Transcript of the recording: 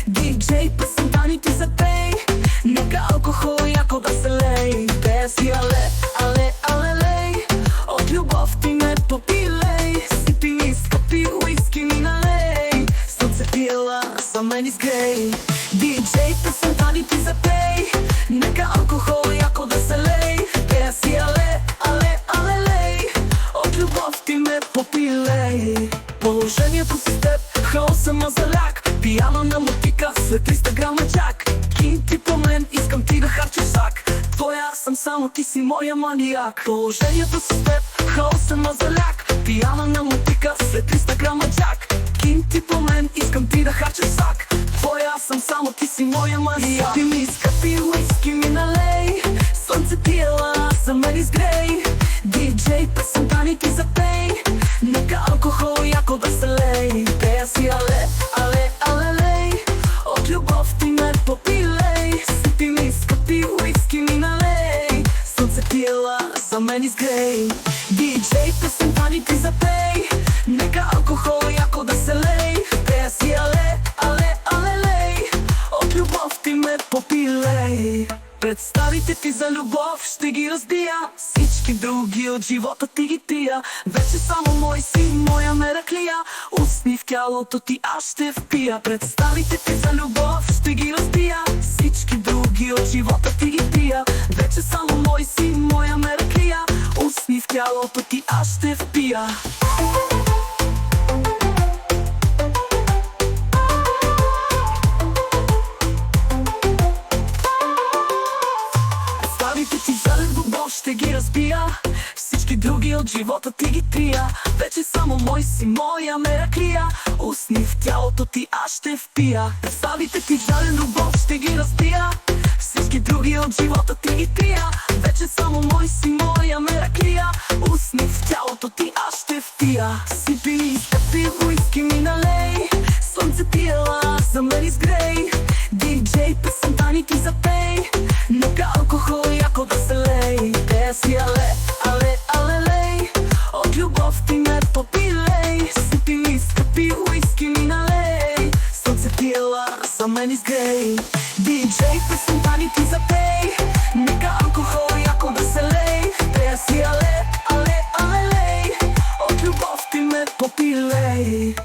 Діджей, присідань, ти запей. Нека алкохол, яко да се лей. Без і але лей. От любов ти не попілей. Сипи ми скъпи уиски ми налей. Сонце пила, за мен изгрей. Діджей, присідань, ти запей. Нека алкохол, яко да се лей. Без и але лей. От любов ти не попилей. Положението си с теб, хаоса мазаляк. Пияна на мотика, след 300 грама джак. Кин ти по мен, искам ти да харчиш сак. Твоя съм само, ти си моя маниак. Положението си с теб, хаоса мазаляк. Пияна на мотика, след 300 грама джак. Кин ти по мен, искам ти да харчиш сак. Твоя съм само, ти си моя маниак. Ти ми скъпи уиски ми налей. Слънце пиела, за мен изгрей. Диджей, песента ни ти запей. Нека алкохол, яко да се лей. Пея си але лей. От любов ти не попилей. Сипи ми скъпи уиски ми налей. Слънце пиела, за мен изгрей. Диджей, песента ни ти запей. Нека алкохол, яко да се лей. Пея си але лей. От любов ти ме попилей. Представите ти за любов ще ги разбия. Всички други от живота ти ги тия. Вече само мой си, моя мераклия. Усни в тялото ти аз ще впия. Представите ти за любов ще ги разбия. Всички други от живота ти ги тия. Вече само мой си, моя мераклия. Усни в тялото ти аз ще впия. Ти за любов ще ги разбия. Всички други от живота ти ги трия. Вече само мой си, моя мераклия. Усни в тялото ти аз ще впия. Представите ти за любов ще ги разбия. Всички други от живота ти ги трия. Вече само мой си, моя мераклия. Усни в тялото ти аз ще впия. Сипи ми скъпи уиски ми налей. Слънце пиела, за мен изгрей. Диджей, песента ни ти запей. Нека алкохол, яко да се лей. Пея си але лей. От любов ти не попилей. Сипи ми скъпи уиски ми налей. Слънце пиела, за мен изгрей. Диджей, песента ни ти запей. Нека алкохол, яко да се лей. Пея си але лей. От любов ти ме попилей.